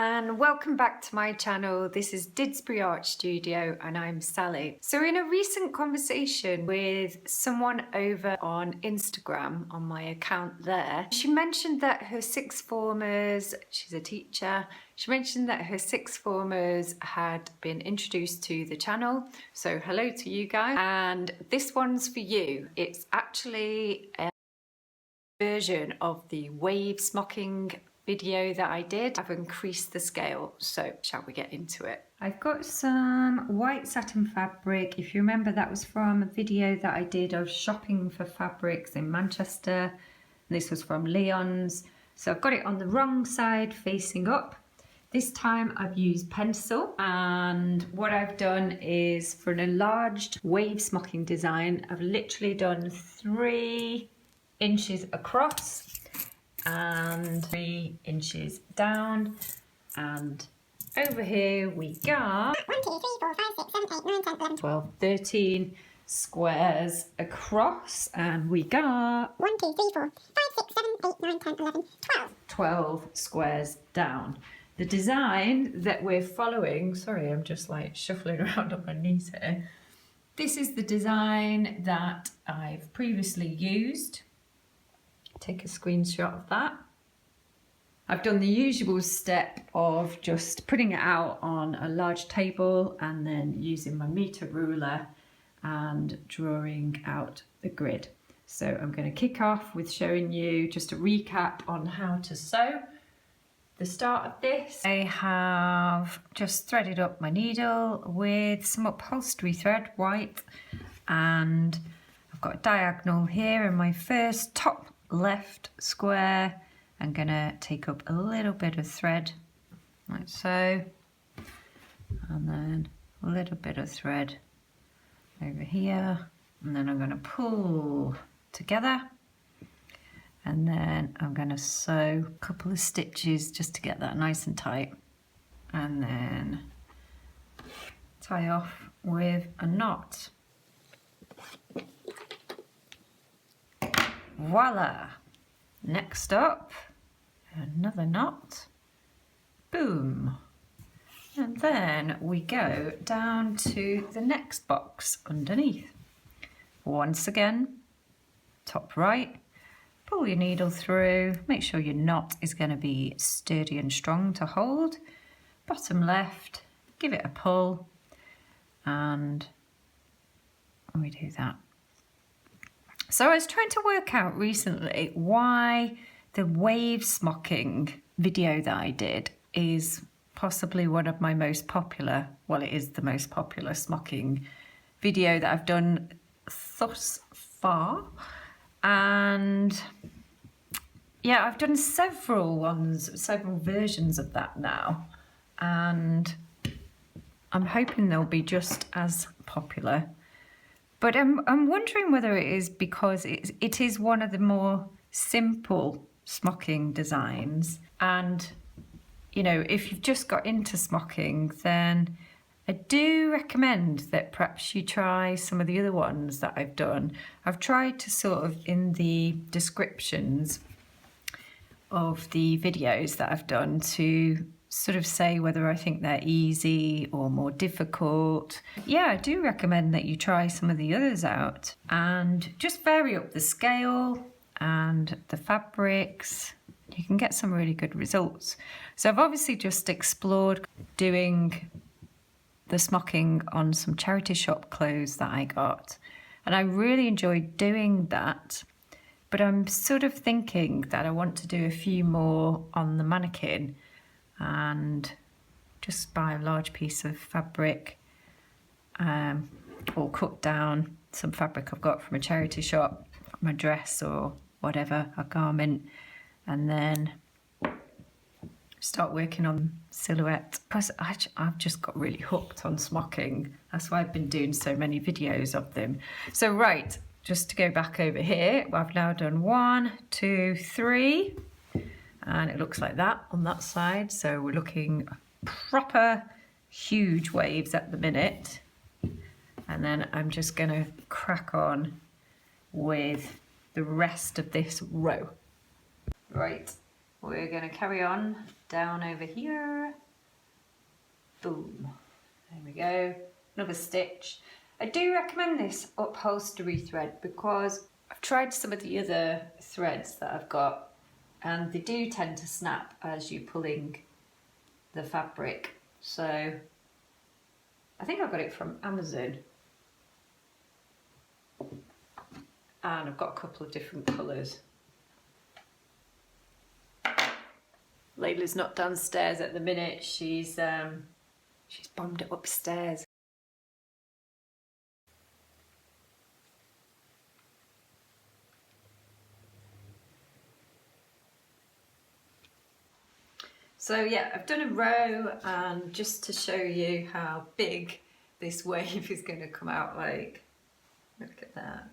and welcome back to my channel. This is Didsbury Art Studio and I'm Sally. So in a recent conversation with someone over on Instagram, on my account there, she mentioned that her sixth formers, she's a teacher, she mentioned that her sixth formers had been introduced to the channel. So hello to you guys, and this one's for you. It's actually a version of the wave smocking video that I did. I've increased the scale, so shall we get into it? I've got some white satin fabric. If you remember, that was from a video that I did of shopping for fabrics in Manchester. This was from Leon's. So I've got it on the wrong side facing up. This time I've used pencil, and what I've done is, for an enlarged wave smocking design, I've literally done 3 inches across and 3 inches down, and over here we got 1, 2, 3, 4, 5, 6, 7, 8, 9, 10, 11, 12, 13 squares across, and we got 1, 2, 3, 4, 5, 6, 7, 8, 9, 10, 11, 12 squares down. The design that we're following, sorry, I'm just like shuffling around on my knees here. This is the design that I've previously used. Take a screenshot of that. I've done the usual step of just putting it out on a large table and then using my meter ruler and drawing out the grid. So I'm going to kick off with showing you just a recap on how to sew. The start of this, I have just threaded up my needle with some upholstery thread, white, and I've got a diagonal here in my first top left square. I'm gonna take up a little bit of thread like so, and then a little bit of thread over here, and then I'm gonna pull together, and then I'm gonna sew a couple of stitches just to get that nice and tight, and then tie off with a knot. Voila! Next up, another knot. Boom! And then we go down to the next box underneath. Once again, top right, pull your needle through, make sure your knot is going to be sturdy and strong to hold. Bottom left, give it a pull, and we do that. So I was trying to work out recently why the wave smocking video that I did is possibly one of my most popular, well, it is the most popular smocking video that I've done thus far. And yeah, I've done several versions of that now, and I'm hoping they'll be just as popular. But I'm wondering whether it is because it is one of the more simple smocking designs. And, you know, if you've just got into smocking, then I do recommend that perhaps you try some of the other ones that I've done. I've tried to sort of, in the descriptions of the videos that I've done, to sort of say whether I think they're easy or more difficult. Yeah, I do recommend that you try some of the others out and just vary up the scale and the fabrics. You can get some really good results. So I've obviously just explored doing the smocking on some charity shop clothes that I got, and I really enjoyed doing that. But I'm sort of thinking that I want to do a few more on the mannequin, and just buy a large piece of fabric, or cut down some fabric I've got from a charity shop, my dress or whatever, a garment, and then start working on silhouette. Because I've just got really hooked on smocking. That's why I've been doing so many videos of them. So right, just to go back over here, I've now done 1, 2, 3. And it looks like that on that side. So we're looking proper huge waves at the minute. And then I'm just gonna crack on with the rest of this row. Right, we're going to carry on down over here. Boom. There we go. Another stitch. I do recommend this upholstery thread because I've tried some of the other threads that I've got and they do tend to snap as you're pulling the fabric. So I think I got it from Amazon. And I've got a couple of different colours. Layla's not downstairs at the minute. She's bombed it upstairs. So yeah, I've done a row, and just to show you how big this wave is going to come out like. Look at that.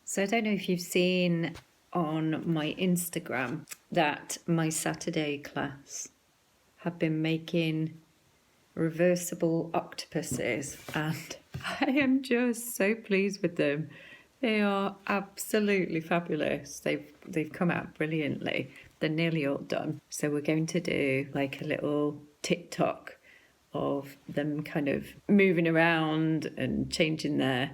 So I don't know if you've seen on my Instagram that my Saturday class have been making reversible octopuses, and I am just so pleased with them. They are absolutely fabulous. They've come out brilliantly. They're nearly all done. So we're going to do like a little TikTok of them kind of moving around and changing their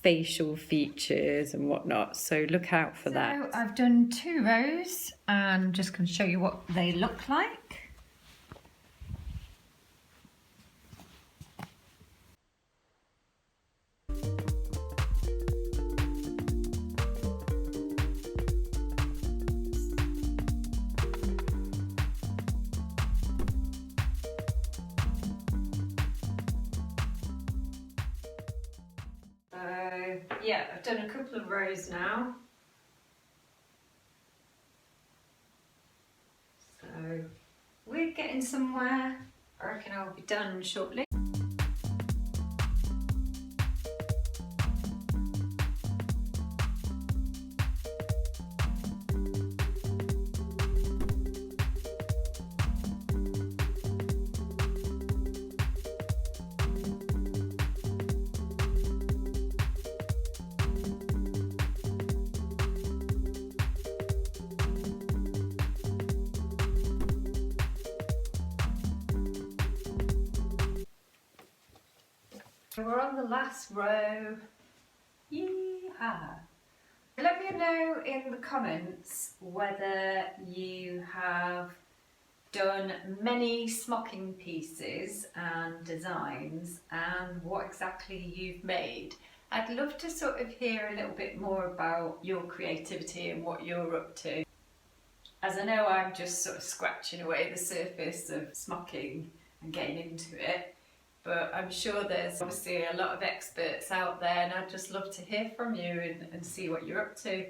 facial features and whatnot, so look out for that. So I've done 2 rows and I'm just going to show you what they look like. Yeah, I've done a couple of rows now. So we're getting somewhere. I reckon I'll be done shortly. We're on the last row. Yeehaw! Let me know in the comments whether you have done many smocking pieces and designs and what exactly you've made. I'd love to sort of hear a little bit more about your creativity and what you're up to. As I know I'm just sort of scratching away the surface of smocking and getting into it. But I'm sure there's obviously a lot of experts out there, and I'd just love to hear from you and see what you're up to.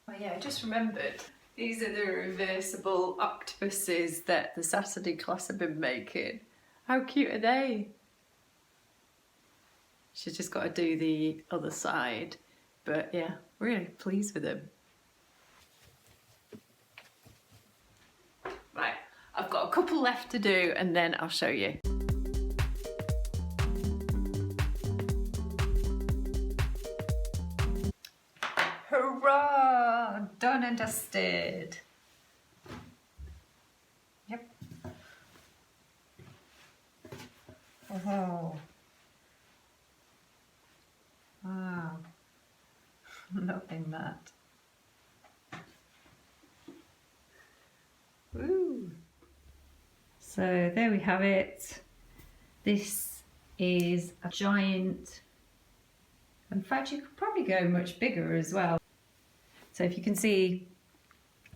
Oh yeah, I just remembered. These are the reversible octopuses that the Saturday class have been making. How cute are they? She's just got to do the other side. But yeah, really pleased with them. Right. I've got a couple left to do and then I'll show you. Hurrah! Done and dusted. Yep. Oh. Wow. Loving that. Woo! So there we have it. This is a giant. In fact, you could probably go much bigger as well. So if you can see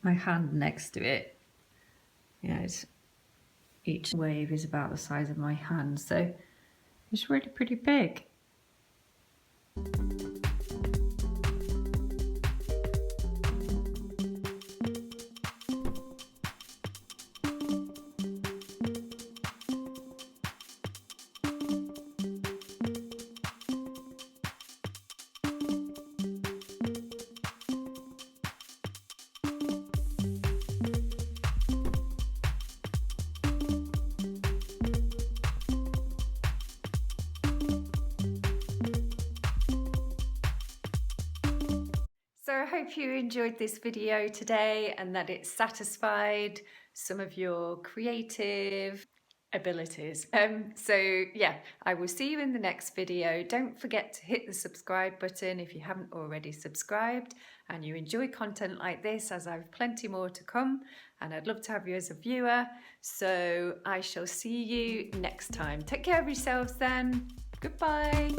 my hand next to it, yeah, each wave is about the size of my hand. So it's really pretty big. hope you enjoyed this video today and that it satisfied some of your creative abilities. So yeah, I will see you in the next video. Don't forget to hit the subscribe button if you haven't already subscribed and you enjoy content like this, as I've plenty more to come and I'd love to have you as a viewer. So I shall see you next time. Take care of yourselves then. Goodbye.